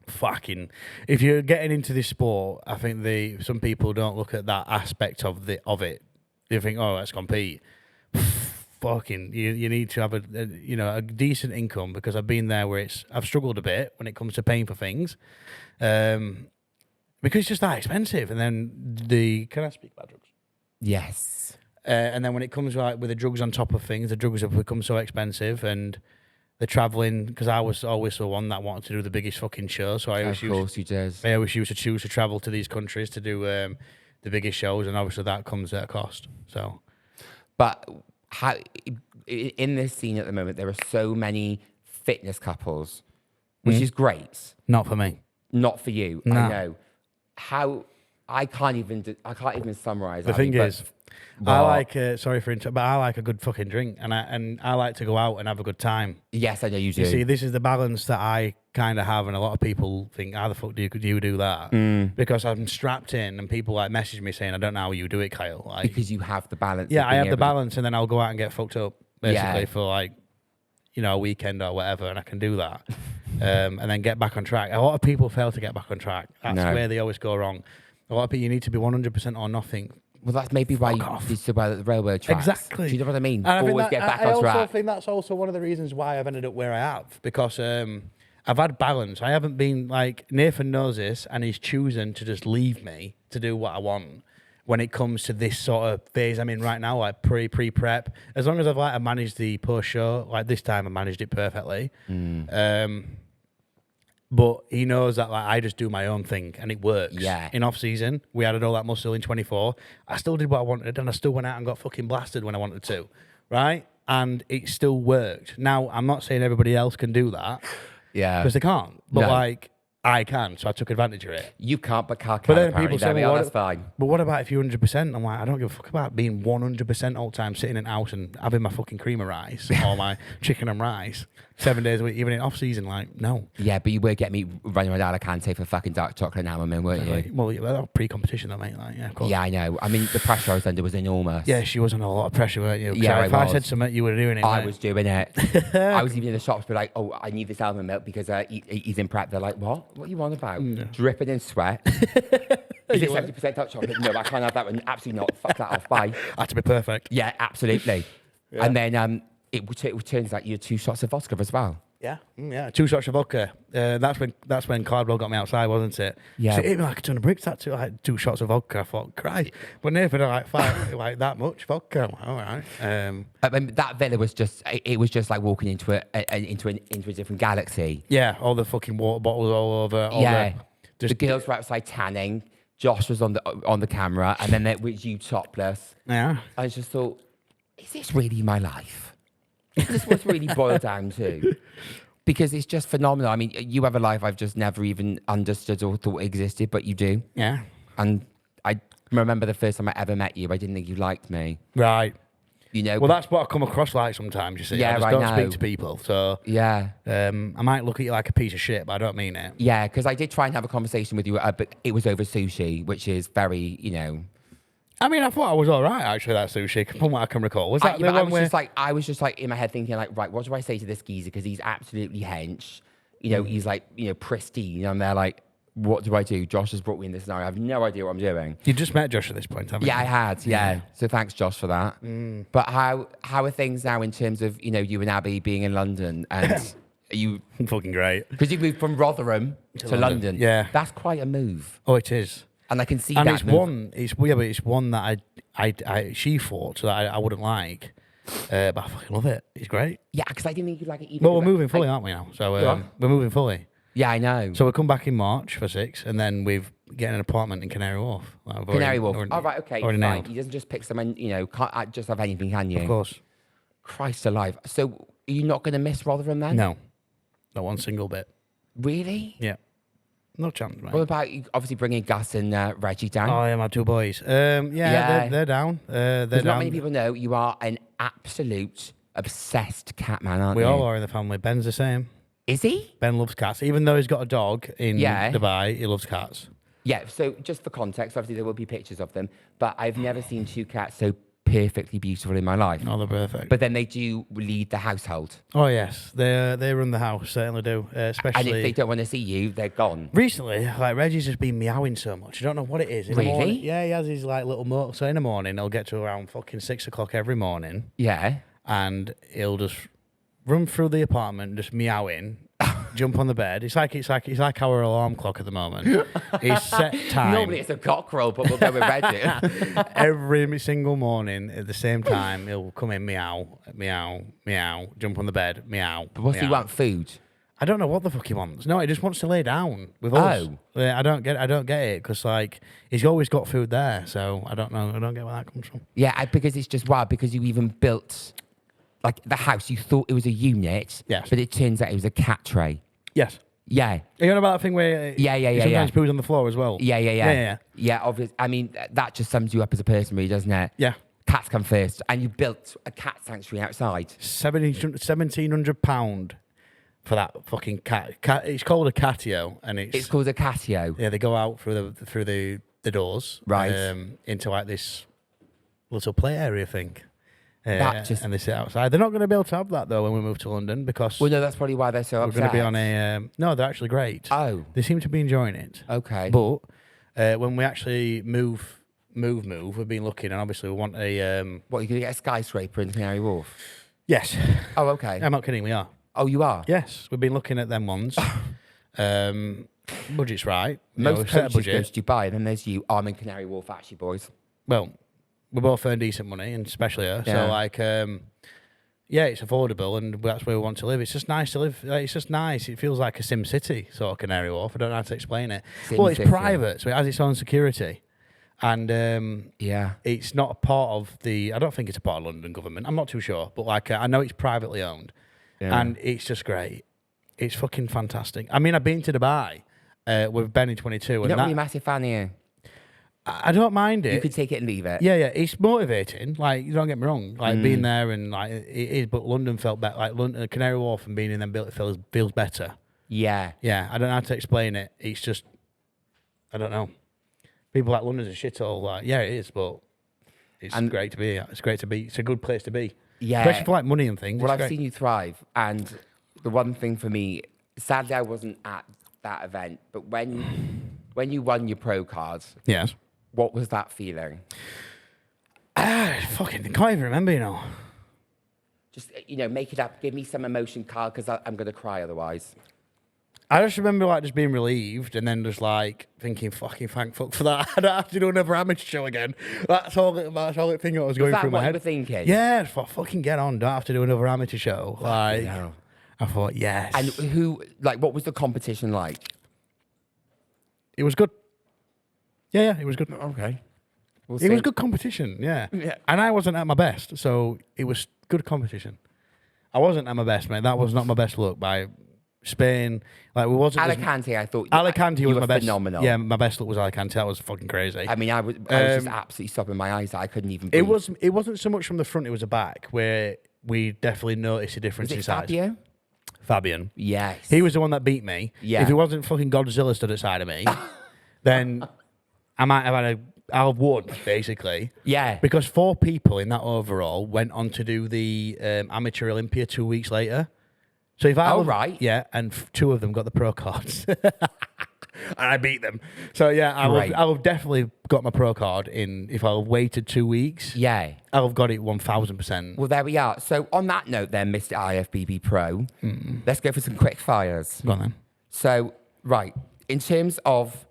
A: Fucking, if you're getting into this sport, I think some people don't look at that aspect of it. They think, oh, let's compete. Fucking, you need to have a decent income, because I've been there where I've struggled a bit when it comes to paying for things, because it's just that expensive. And then can I speak about drugs?
B: Yes.
A: And then when it comes like with the drugs on top of things, the drugs have become so expensive, and the traveling, because I was always the one that wanted to do the biggest fucking show. So I
B: Of course you did.
A: always used to choose to travel to these countries to do the biggest shows, and obviously that comes at a cost. So,
B: But how in this scene at the moment, there are so many fitness couples, which is great.
A: not for me.
B: Not for you,
A: No.
B: I know. How I can't even summarize.
A: The thing is, I like sorry for but I like a good fucking drink, and I like to go out and have a good time.
B: Yes, I know you do.
A: You see, this is the balance that I kind of have, and a lot of people think, how the fuck do you do that? Because I'm strapped in, and people like message me saying, I don't know how you do it, Kyle. Like,
B: because you have the balance.
A: yeah,
B: of
A: I
B: being
A: have the
B: able to-
A: balance, and then I'll go out and get fucked up, basically,
B: Yeah.
A: for like, you know, a weekend or whatever, and I can do that. And then get back on track. A lot of people fail to get back on track. That's
B: No.
A: where they always go wrong. A lot of people, you need to be 100% or nothing.
B: Well, that's maybe why you
A: off.
B: did so well at the railroad tracks.
A: Exactly.
B: Do you know what I mean?
A: And I think
B: Always
A: that-
B: get back
A: I
B: on
A: also
B: track.
A: think that's also one of the reasons why I've ended up where I have, because I've had balance. I haven't been like, Nathan knows this, and he's choosing to just leave me to do what I want when it comes to this sort of phase I'm in right now, like pre-prep. As long as I managed the post show, like this time I managed it perfectly. But he knows that like I just do my own thing, and it works.
B: Yeah.
A: In off season, we added all that muscle in 24. I still did what I wanted, and I still went out and got fucking blasted when I wanted to, right? And it still worked. Now, I'm not saying everybody else can do that,
B: Yeah.
A: because they can't. But
B: No.
A: like, I can, so I took advantage of it.
B: You can't, but Carl can.
A: But then
B: Apparently.
A: people say,
B: There we are,
A: well,
B: that's fine.
A: But what about if you're 100%? I'm like, I don't give a fuck about being 100% all the time, sitting in the house and having my fucking cream of rice or my chicken and rice 7 days a week, even in off season. Like, no.
B: Yeah, but you were getting me running around Alicante for fucking dark chocolate now, man, weren't you?
A: Well, that was pre-competition though, mate. Like, yeah, of course.
B: Yeah, I know. I mean, the pressure I was under was enormous.
A: Yeah, she was under a lot of pressure, weren't you?
B: Yeah,
A: if I said something, you were doing it.
B: I was doing it. I was even in the shops, but like, oh, I need this almond milk because he's in prep. They're like, what? What are you on about? Dripping in sweat. Is it 70% dark chocolate? No, I can't have that one. Absolutely not. Fuck that off. Bye.
A: Had to be perfect.
B: Yeah, absolutely. Yeah. And then it turns out you had 2 shots of vodka as well.
A: Yeah, yeah. 2 shots of vodka. That's when Cardwell got me outside, wasn't it?
B: Yeah.
A: So it hit me like a ton of bricks. That too. I had 2 shots of vodka. I thought, Christ. But never like 5, like that much vodka. All right.
B: I mean, that villa was just like walking into a different galaxy.
A: Yeah, all the fucking water bottles all over.
B: The girls were outside tanning. Josh was on the camera, and then there was you topless.
A: Yeah.
B: I just thought, is this really my life? Is this what's really boiled down to? Because it's just phenomenal. I mean, you have a life I've just never even understood or thought existed, but you do.
A: Yeah.
B: And I remember the first time I ever met you, I didn't think you liked me.
A: Right.
B: You know.
A: Well, that's what I come across like sometimes, you see.
B: Yeah,
A: I just don't speak to people. So
B: yeah.
A: I might look at you like a piece of shit, but I don't mean it.
B: Yeah, because I did try and have a conversation with you, but it was over sushi, which is very, you know.
A: I mean, I thought I was all right, actually, that sushi, from what I can recall. Was that the one
B: I was just like in my head thinking, like, right, what do I say to this geezer? Because he's absolutely hench. You know, he's like, you know, pristine. And they're like, what do I do? Josh has brought me in this scenario. I have no idea what I'm doing.
A: You just met Josh at this point, haven't you?
B: Yeah, I had. Yeah. So thanks, Josh, for that. But how are things now in terms of, you know, you and Abby being in London and are you
A: fucking great?
B: Because you moved from Rotherham to London.
A: Yeah,
B: that's quite a move.
A: Oh, it is.
B: And I can see
A: and
B: that.
A: It's one. It's weird, but it's one that she thought so that I wouldn't like. But I fucking love it. It's great.
B: Yeah, because I didn't think you'd like it either.
A: Well, we're moving fully, aren't we now? So we're moving fully.
B: Yeah, I know.
A: So we'll come back in March for 6, and then we've getting an apartment in Canary Wharf.
B: Canary Wharf. All right, okay, fine. He doesn't just pick someone, you know, can't just have anything, can you?
A: Of course.
B: Christ alive. So are you not going to miss Rotherham then?
A: No. Not one single bit.
B: Really?
A: Yeah. No chance, mate.
B: What about you obviously bringing Gus and Reggie down?
A: Oh, yeah, my 2 boys. They're down. They're down.
B: Not many people know you are an absolute obsessed cat man, aren't you?
A: We all are in the family. Ben's the same.
B: Is he?
A: Ben loves cats. Even though he's got a dog in Dubai, he loves cats.
B: Yeah, so just for context, obviously there will be pictures of them, but I've never seen 2 cats so perfectly beautiful in my life.
A: Oh, they're perfect.
B: But then they do lead the household.
A: Oh, yes. They run the house, certainly do. Especially...
B: And if they don't want to see you, they're gone.
A: Recently, like, Reggie's just been meowing so much. I don't know what it is. In
B: really?
A: The morning, yeah, he has his, like, little motor. So in the morning, he'll get to around fucking 6 o'clock every morning.
B: Yeah.
A: And he'll just run through the apartment, just meowing. Jump on the bed. It's like our alarm clock at the moment. It's set time.
B: Normally it's a cockerel, but we'll go with Reggie.
A: Every single morning at the same time, he'll come in, meow, meow, meow, jump on the bed, meow.
B: But what's he want? Food?
A: I don't know what the fuck he wants. No, he just wants to lay down with us. Oh. I don't get it because like he's always got food there, so I don't know. I don't get where that comes from.
B: Yeah, because it's just wild because you even built. Like the house, you thought it was a unit,
A: yes,
B: but it turns out it was a cat tray.
A: Yes.
B: Yeah.
A: Are you on about that thing where sometimes poos on the floor as well?
B: Yeah. Yeah, obviously. I mean, that just sums you up as a person, really, doesn't it?
A: Yeah.
B: Cats come first, and you built a cat sanctuary outside.
A: £1,700 for that fucking cat. It's called a catio, and it's
B: called a catio.
A: Yeah, they go out through the doors,
B: right,
A: into like this little play area thing.
B: And
A: they sit outside. They're not going to be able to have that though when we move to London because
B: no, that's probably why they're so upset.
A: We're going to be on a no. They're actually great.
B: Oh,
A: they seem to be enjoying it.
B: Okay,
A: but when we actually move, we've been looking, and obviously we want a.
B: What, you're going to get a skyscraper in Canary Wharf?
A: Yes.
B: Oh, okay.
A: I'm not kidding. We are.
B: Oh, you are?
A: Yes, we've been looking at them ones. Budget's right.
B: Most coaches go to Dubai, and then there's you. I'm in Canary Wharf, actually, boys.
A: Well. We both earn decent money, and especially her.
B: Yeah.
A: So, like, it's affordable, and that's where we want to live. It's just nice to live. It's just nice. It feels like a Sim City sort of Canary Wharf. I don't know how to explain it. It's private, so it has its own security. And it's not a part of the... I don't think it's a part of London government. I'm not too sure. But, like, I know it's privately owned. Yeah. And it's just great. It's fucking fantastic. I mean, I've been to Dubai, with Ben in 22.
B: You're
A: And
B: not
A: that,
B: really a massive fan, are you?
A: I don't mind it.
B: You could take it and leave it.
A: Yeah, it's motivating. Like, you don't get me wrong. Like, being there and, like, it is, but London felt better. Like, London, Canary Wharf and being in them built feels better.
B: Yeah.
A: Yeah, I don't know how to explain it. It's just, I don't know. People like London's a shithole. Like, yeah, it is, but it's great to be. It's great to be. It's a good place to be.
B: Yeah.
A: Especially for, like, money and things.
B: Well,
A: It's
B: I've
A: great.
B: seen you thrive. And the one thing for me, sadly, I wasn't at that event, but when you won your pro card,
A: Yes.
B: what was that feeling?
A: Fucking, I can't even remember, you know.
B: Just, make it up. Give me some emotion, Carl, because I'm going to cry otherwise.
A: I just remember, like, just being relieved and then just, like, thinking, fucking thank fuck for that. I don't have to do another amateur show again. That's all the thing that was going through my head.
B: Was that what you were thinking?
A: Yeah, fucking get on. Don't have to do another amateur show. Like, I thought, yes.
B: And what was the competition like?
A: It was good. Yeah, it was good.
B: Okay.
A: It was good competition, yeah. And I wasn't at my best, so it was good competition. I wasn't at my best, mate. That was not my best look by Spain. Like, we wasn't.
B: Alicante, I thought.
A: Alicante was my best.
B: Phenomenal.
A: Yeah, my best look was Alicante. That was fucking crazy.
B: I mean, I was just absolutely stopping my eyes. I couldn't even breathe.
A: It wasn't so much from the front; it was the back where we definitely noticed a difference
B: Was
A: in
B: it
A: size.
B: Fabio?
A: Fabian.
B: Yes.
A: He was the one that beat me.
B: Yeah.
A: If it wasn't fucking Godzilla stood at side of me, then I might have had I'll have won, basically.
B: Yeah.
A: Because 4 people in that overall went on to do the Amateur Olympia 2 weeks later. So if I
B: right.
A: Yeah, and 2 of them got the pro cards. And I beat them. So yeah, I would have definitely got my pro card in if I waited 2 weeks.
B: Yeah.
A: I'll have got it 1000%.
B: Well, there we are. So on that note then, Mr. IFBB Pro, let's go for some quick fires.
A: Go on then.
B: So, right, in terms of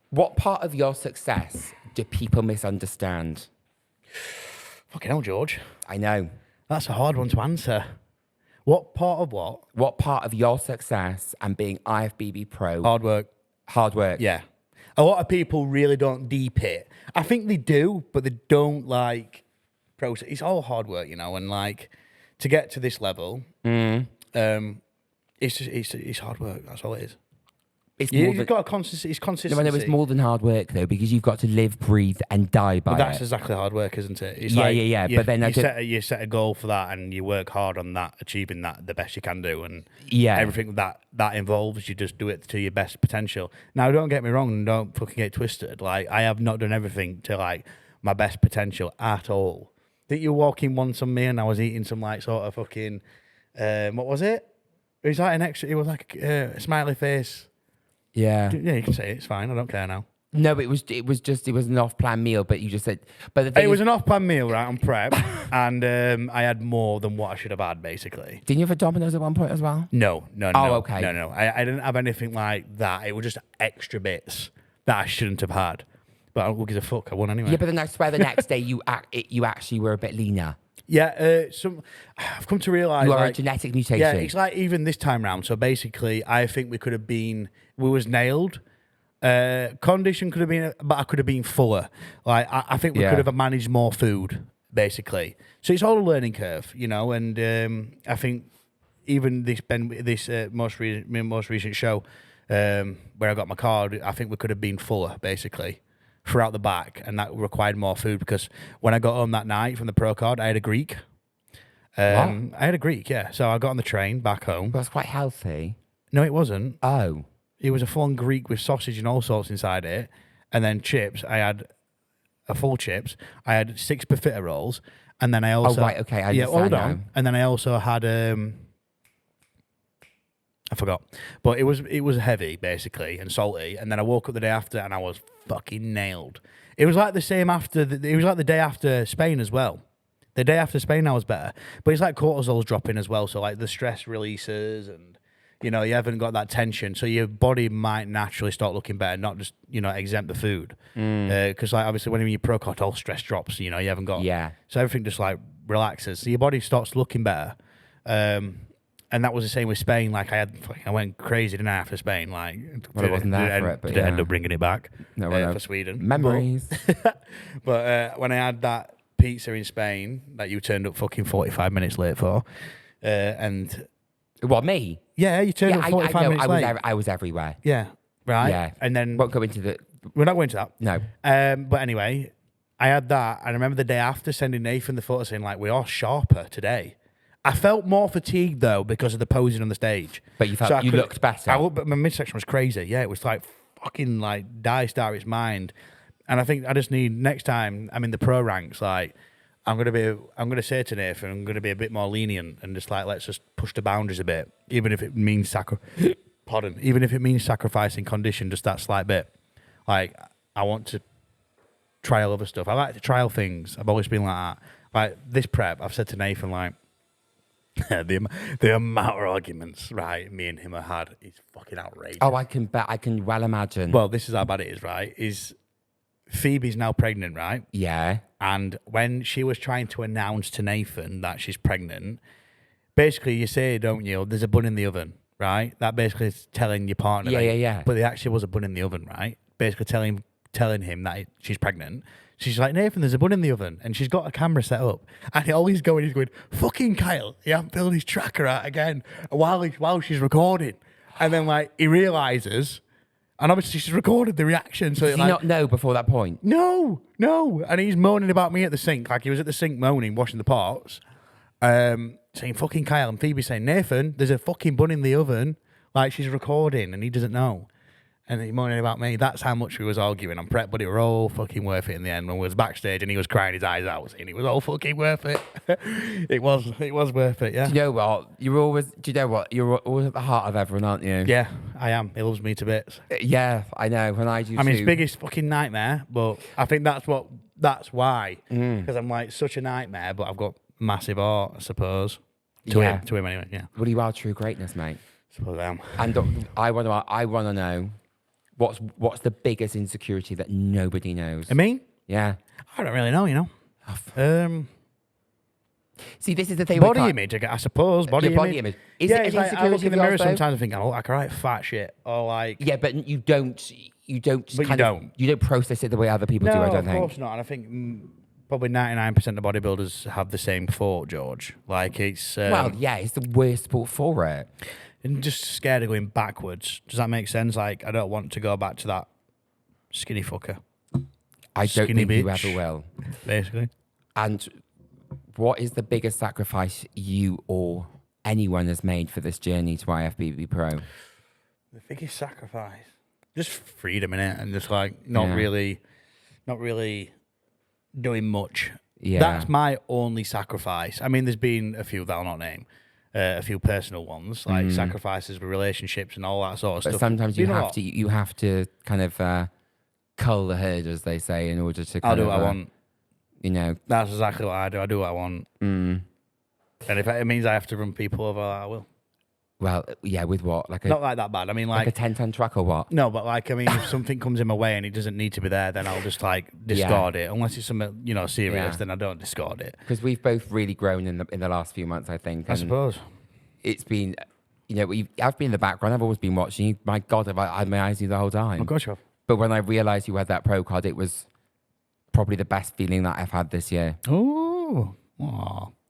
B: what part of your success do people misunderstand?
A: Fucking hell, George.
B: I know.
A: That's a hard one to answer. What part of what?
B: What part of your success and being IFBB Pro?
A: Hard work.
B: Hard work.
A: Yeah. A lot of people really don't deep it. I think they do, but they don't like process. It's all hard work, you know, and like to get to this level, it's hard work. That's all it is. You've got a consistency. It's consistency.
B: No, it was more than hard work though, because you've got to live, breathe, and die by
A: That's
B: it.
A: exactly hard work, isn't it? It's
B: Yeah. But then
A: you set a goal for that, and you work hard on that, achieving that the best you can do, and everything that involves, you just do it to your best potential. Now, don't get me wrong, and don't fucking get twisted. Like, I have not done everything to like my best potential at all. I think you were walking once on me, and I was eating some like sort of fucking what was it? It was like an extra. It was like a smiley face.
B: Yeah.
A: Yeah, you can say it. It's fine. I don't care now.
B: No, it was an off-plan meal, but you just said. But the thing
A: It was an off-plan meal, right, on prep, and I had more than what I should have had, basically.
B: Didn't you have a Domino's at one point as well?
A: No.
B: Oh, okay.
A: No. I didn't have anything like that. It was just extra bits that I shouldn't have had. But I don't give a fuck. I won anyway.
B: Yeah, but then I swear the next day you actually were a bit leaner.
A: Yeah, I've come to realise
B: you are a genetic mutation.
A: Yeah, it's like even this time round. So basically, I think we was nailed. Condition could have been, but I could have been fuller. Like I think we could have managed more food, basically. So it's all a learning curve, you know. And I think even this most recent show where I got my card, I think we could have been fuller, basically, throughout the back, and that required more food because when I got home that night from the pro card, I had a Greek. I had a Greek, yeah. So I got on the train back home.
B: That's quite healthy.
A: No, it wasn't.
B: Oh.
A: It was a full-on Greek with sausage and all sorts inside it. And then chips. I had a full chips. I had 6 perfita rolls. And then I also...
B: Oh, right, okay, I understand now.
A: And then I also had... I forgot. But it was heavy, basically, and salty. And then I woke up the day after and I was fucking nailed. It was like the same it was like the day after Spain as well. The day after Spain I was better. But it's like cortisol's dropping as well. So like the stress releases and, you know, you haven't got that tension. So your body might naturally start looking better, not just, you know, exempt the food. Because like obviously when you're pro card, all stress drops, you know, you haven't got...
B: Yeah.
A: So everything just like relaxes. So your body starts looking better. And that was the same with Spain. Like I went crazy, didn't I, after Spain? Like,
B: well, I wasn't there for it, but
A: did end up bringing it back for Sweden.
B: Memories.
A: But when I had that pizza in Spain that you turned up fucking 45 minutes late for, and
B: What, me?
A: Yeah, you turned
B: Yeah,
A: up 45
B: I know.
A: minutes late.
B: I was everywhere.
A: Yeah, right.
B: Yeah.
A: And then
B: Won't go into the...
A: we're not going to that.
B: No.
A: But anyway, I had that. And I remember the day after sending Nathan the photo saying, like, we are sharper today. I felt more fatigued, though, because of the posing on the stage.
B: But you felt you looked better.
A: But my midsection was crazy. Yeah, it was like fucking like diced out its mind. And I think I just need, next time I'm in the pro ranks, like, I'm gonna say to Nathan, I'm gonna be a bit more lenient and just like, let's just push the boundaries a bit, even if it means even if it means sacrificing condition just that slight bit. Like, I want to trial other stuff. I like to trial things. I've always been like that. Like this prep, I've said to Nathan, like, the amount of arguments, right, me and him have had is fucking outrageous.
B: Oh, I can well imagine.
A: Well, this is how bad it is, right? Is Phoebe's now pregnant, right?
B: Yeah.
A: And when she was trying to announce to Nathan that she's pregnant, basically you say, don't you, there's a bun in the oven, right? That basically is telling your partner.
B: Yeah.
A: But there actually was a bun in the oven, right? Basically telling him that she's pregnant. She's like, Nathan, there's a bun in the oven. And she's got a camera set up. And all he's going, fucking Kyle, he hasn't filled his tracker out again while she's recording. And then, like, he realises, and obviously she's recorded the reaction. So
B: Did he not know before that point?
A: No. And he's moaning about me at the sink. Like, he was at the sink moaning, washing the pots, saying, fucking Kyle. And Phoebe saying, Nathan, there's a fucking bun in the oven. Like, she's recording and he doesn't know. And he's moaning about me. That's how much we was arguing on prep, but it were all fucking worth it in the end. When we was backstage and he was crying his eyes out, and it was all fucking worth it. It was worth it, yeah.
B: Do you know what? You're always at the heart of everyone, aren't you?
A: Yeah, I am. He loves me to bits.
B: Yeah, I know. When I do
A: I'm his biggest fucking nightmare, but I think that's why. Because I'm like such a nightmare, but I've got massive heart, I suppose. To him anyway, yeah.
B: Well, you are true greatness, mate.
A: I suppose I am.
B: And I want to know what's the biggest insecurity that nobody knows.
A: I mean?
B: Yeah.
A: I don't really know, you know.
B: See, this is the thing.
A: Body image, I suppose. Body
B: image. Is it an
A: like I look
B: insecurity
A: in the
B: of
A: mirror
B: yours, though?
A: sometimes and think, I look like a right fat shit. Or like...
B: Yeah, but you don't.
A: But you don't.
B: You don't process it the way other people do. I don't think.
A: of course not. And I think probably 99% of bodybuilders have the same thought, George. Like it's...
B: well, yeah, it's the worst sport for it.
A: And just scared of going backwards. Does that make sense? Like, I don't want to go back to that skinny fucker.
B: I don't
A: Skinny
B: think you
A: bitch.
B: ever will.
A: Basically.
B: And what is the biggest sacrifice you or anyone has made for this journey to IFBB Pro?
A: The biggest sacrifice? Just freedom in it, and just like not really doing much.
B: Yeah.
A: That's my only sacrifice. I mean, there's been a few that I'll not name. A few personal ones, like sacrifices with relationships and all that sort of
B: But
A: stuff.
B: sometimes you have to kind of cull the herd, as they say, in order to
A: I'll
B: kind
A: do
B: of,
A: what I want.
B: You know.
A: That's exactly what I do. I do what I want. And if it means I have to run people over, I will.
B: Well, yeah, with what?
A: Not like that bad. I mean,
B: like a 10-ton truck or what?
A: No, but like, I mean, if something comes in my way and it doesn't need to be there, then I'll just like discard it. Unless it's something, serious, then I don't discard it.
B: Because we've both really grown in the last few months, I think.
A: I suppose.
B: It's been, I've been in the background. I've always been watching you. My God, have I had my eyes on you the whole time.
A: Oh, gosh, you have.
B: But when I realised you had that pro card, it was probably the best feeling that I've had this year.
A: Oh,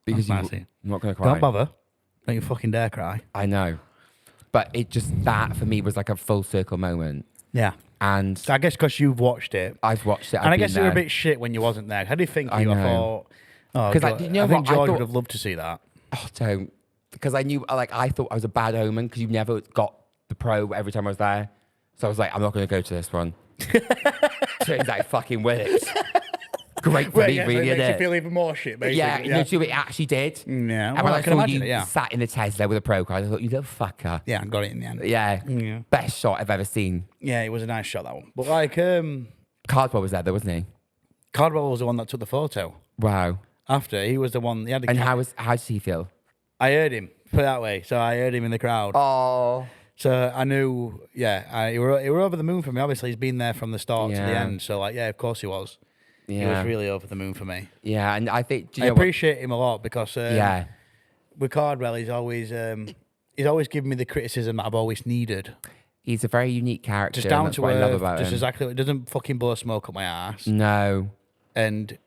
B: because
A: I'm
B: not going to cry.
A: Don't bother. Don't you fucking dare cry.
B: I know. But it just, that for me was like a full circle moment.
A: Yeah.
B: And
A: so I guess because you've watched it.
B: I've watched it.
A: And I guess you were a bit shit when you wasn't there. How do you think
B: I
A: you?
B: know.
A: I thought, I think George would have loved to see that.
B: Oh, don't. Because I knew, I thought I was a bad omen because you never got the pro every time I was there. So I was like, I'm not going to go to this one. Turns out it fucking worked. Great for me, really,
A: it
B: isn't
A: makes
B: it?
A: you feel even more shit, basically.
B: Yeah, it actually did.
A: Yeah,
B: and
A: well,
B: when
A: I
B: I
A: can
B: saw
A: imagine
B: you sat in the Tesla with a pro card, I thought, you little fucker.
A: Yeah, I got it in the end.
B: Yeah. Best shot I've ever seen.
A: Yeah, it was a nice shot, that one. But like,
B: Cardwell was there though, wasn't he?
A: Cardwell was the one that took the photo.
B: Wow.
A: After, he was the one, he had the
B: And how did he feel?
A: I heard him, put it that way. So I heard him in the crowd.
B: Oh.
A: So I knew, he were over the moon for me. Obviously, he's been there from the start to the end. So like, of course he was. Yeah. He was really over the moon for me.
B: Yeah, and I think
A: I appreciate him a lot because with Cardwell, he's always given me the criticism that I've always needed.
B: He's a very unique character.
A: Just down to earth.
B: I love about
A: just
B: him.
A: exactly. It doesn't fucking blow smoke up my ass.
B: No.
A: And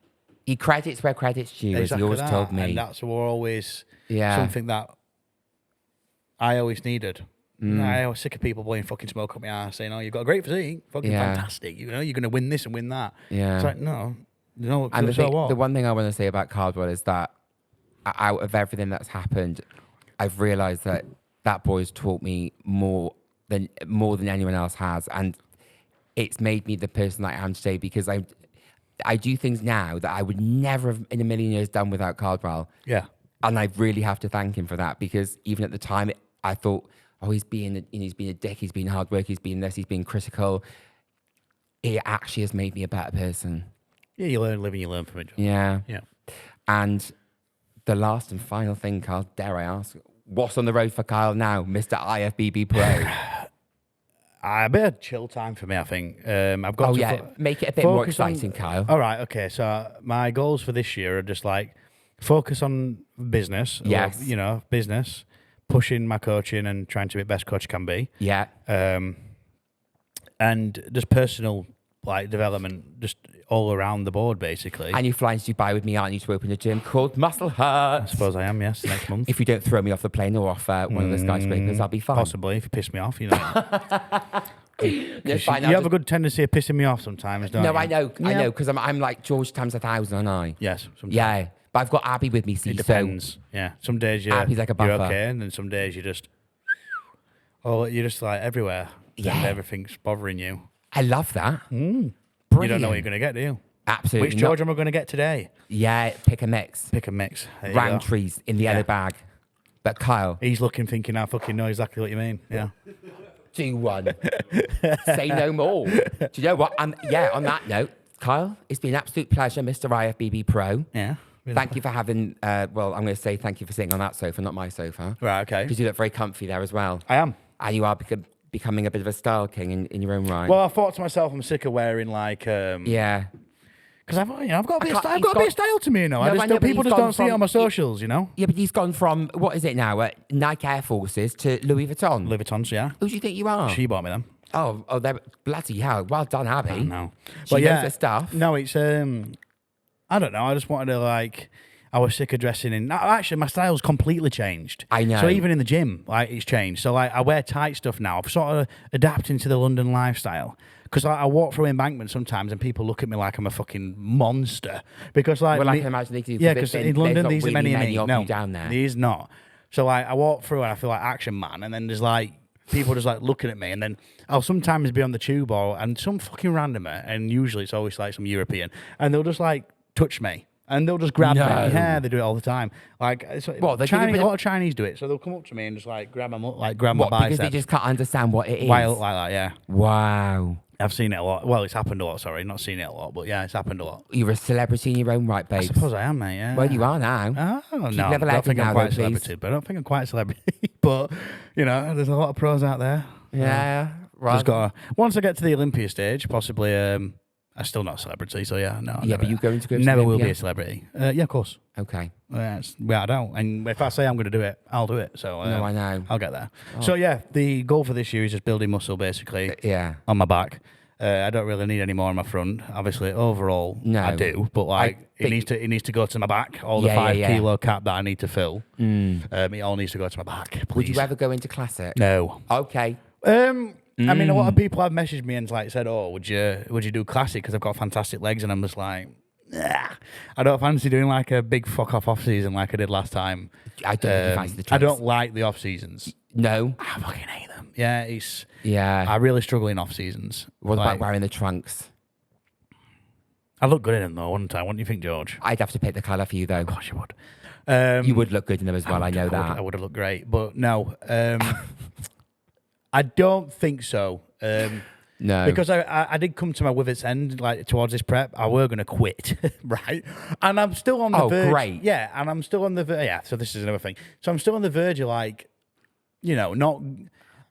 B: he credits where credit's due, as he always told me.
A: And that's always something that I always needed. I was sick of people blowing fucking smoke up my ass, saying, "Oh, you've got a great physique, fucking fantastic. You know, you're going to win this and win that."
B: Yeah.
A: It's like, no.
B: And
A: what?
B: the one thing I want to say about Cardwell is that out of everything that's happened, I've realised that boy's taught me more than anyone else has, and it's made me the person that I am today because I do things now that I would never have in a million years done without Cardwell.
A: Yeah.
B: And I really have to thank him for that because even at the time, I thought, oh, he's been a dick, he's been hard work, he's been this, he's been critical. It actually has made me a better person.
A: Yeah, you learn from it.
B: Yeah.
A: Yeah.
B: And the last and final thing, Kyle, dare I ask, what's on the road for Kyle now, Mr. IFBB Pro?
A: A bit of chill time for me, I think. I've got to
B: make it a bit more exciting, Kyle.
A: All right, okay. So my goals for this year are just like focus on business.
B: Yes.
A: Or, business, pushing my coaching and trying to be the best coach I can be.
B: Yeah.
A: And just personal development, just all around the board, basically.
B: And you're flying to Dubai with me, aren't you, to open a gym called Muscle Hut?
A: I suppose I am, yes, next month.
B: If you don't throw me off the plane or off one of the skyscrapers, I'll be fine.
A: Possibly, if you piss me off,
B: No,
A: You
B: fine,
A: have a good tendency of pissing me off sometimes, don't you?
B: I know, because I'm like George times 1,000, aren't I?
A: Yes, sometimes.
B: Yeah, but I've got Abby with me, see,
A: It depends. Yeah, some days
B: Abby's like a
A: you're
B: buffer.
A: okay, and then some days you're just like everywhere.
B: Yeah.
A: And everything's bothering you.
B: I love that.
A: You don't know what you're going to get, do you?
B: Absolutely.
A: Which George am I going to get today?
B: Yeah, pick a mix.
A: Pick a mix. There you go.
B: Roundtrees in the other bag. But Kyle.
A: He's looking, thinking, I fucking know exactly what you mean. Yeah.
B: Do one. Say no more. Do you know what? On that note, Kyle, it's been an absolute pleasure, Mr. IFBB Pro.
A: Yeah. Really
B: Thank you for having, I'm going to say thank you for sitting on that sofa, not my sofa.
A: Right, okay.
B: Because you look very comfy there as well.
A: I am.
B: And you are becoming a bit of a style king in your own right.
A: Well, I thought to myself, I'm sick of wearing
B: yeah.
A: Because I've got a bit of style to me, you know. People just don't see it on my socials, you know.
B: Yeah, but he's gone from, what is it now, Nike Air Forces to Louis Vuitton.
A: Louis Vuittons, yeah.
B: Who do you think you are?
A: She bought me them.
B: Oh, they're bloody hell. Well done, Abby.
A: No.
B: She knows her stuff.
A: No, it's, I don't know. I just wanted to, I was sick of dressing in. No, actually, my style's completely changed.
B: I know.
A: So even in the gym, it's changed. So I wear tight stuff now. I've sort of adapting to the London lifestyle. Because I walk through Embankment sometimes and people look at me like I'm a fucking monster. Because I can
B: imagine they do.
A: Yeah, because in London, these are many
B: of you down there.
A: There's not. So I walk through and I feel like Action Man. And then there's people just looking at me. And then I'll sometimes be on the tube and some fucking randomer. And usually it's always some European. And they'll just touch me. And they'll just grab me. Yeah, they do it all the time. A lot of Chinese do it. So they'll come up to me and just grab my biceps.
B: Because they just can't understand what it is.
A: Why I look like that, yeah.
B: Wow.
A: I've seen it a lot. Well, it's happened a lot, sorry. Not seen it a lot, but yeah, it's happened a lot.
B: You're a celebrity in your own right, babe.
A: I suppose I am, mate, yeah.
B: Well, you are now.
A: Oh, no. I don't think I'm quite a celebrity, but I don't think I'm quite a celebrity. But, there's a lot of pros out there.
B: Yeah, right.
A: Once I get to the Olympia stage, possibly... I'm still not a celebrity, so yeah, no.
B: But you're going to go to
A: never
B: Olympia?
A: Will be a celebrity. Yeah, of course.
B: Okay.
A: I don't. And if I say I'm going to do it, I'll do it. So
B: no, I know.
A: I'll get there. Oh. So yeah, the goal for this year is just building muscle, basically.
B: Yeah.
A: On my back. I don't really need any more on my front. Obviously, overall, I do. But it needs to go to my back. All the 5 kilo cap that I need to fill. It all needs to go to my back. Please.
B: Would you ever go into classic?
A: No.
B: Okay.
A: I mean, a lot of people have messaged me and said, "Oh, would you do classic? Because I've got fantastic legs." And I'm just like, nah. I don't fancy doing a big fuck off season like I did last time.
B: I don't fancy the trunks.
A: I don't like the off seasons.
B: No,
A: I fucking hate them. Yeah,
B: yeah.
A: I really struggle in off seasons.
B: What about wearing the trunks?
A: I look good in them though, wouldn't I? What do you think, George?
B: I'd have to pick the colour for you though.
A: Of course you would.
B: You would look good in them as well. I know that.
A: I would have looked great, but no. I don't think so.
B: No.
A: Because I did come to my wither's end, towards this prep. I were going to quit, right? And I'm still on the verge. Oh, great. Yeah, and I'm still on the verge. Yeah, so this is another thing. So I'm still on the verge of, not...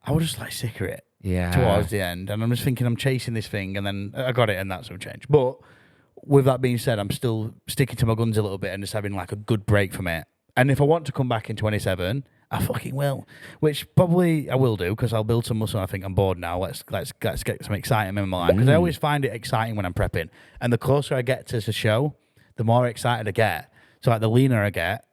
A: I was just, sick of it towards the end. And I'm just thinking I'm chasing this thing, and then I got it, and that's some change. But with that being said, I'm still sticking to my guns a little bit and just having, a good break from it. And if I want to come back in 27... I fucking will, which probably I will do because I'll build some muscle. I think I'm bored now. Let's get some excitement in my life because I always find it exciting when I'm prepping. And the closer I get to the show, the more excited I get. So the leaner I get,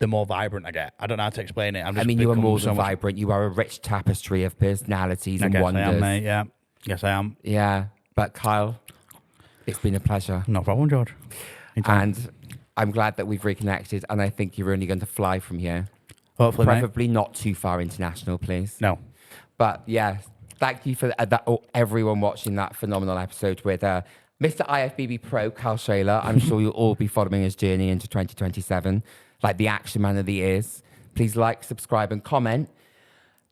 A: the more vibrant I get. I don't know how to explain it.
B: I mean, you are more than vibrant. You are a rich tapestry of personalities and wonders.
A: I am, mate, yeah. Yes, I am.
B: Yeah. But Kyle, it's been a pleasure.
A: No problem, George. Anytime.
B: And I'm glad that we've reconnected, and I think you're only going to fly from here.
A: Hopefully,
B: Preferably not too far international, please.
A: No.
B: But yeah, thank you for everyone watching that phenomenal episode with Mr. IFBB Pro, Kyle Shayler. I'm sure you'll all be following his journey into 2027, like the action man of the years. Please like, subscribe, and comment.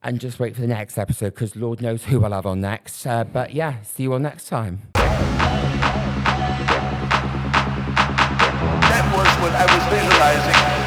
B: And just wait for the next episode, because Lord knows who I'll have on next. But yeah, see you all next time.
C: That was what I was visualizing.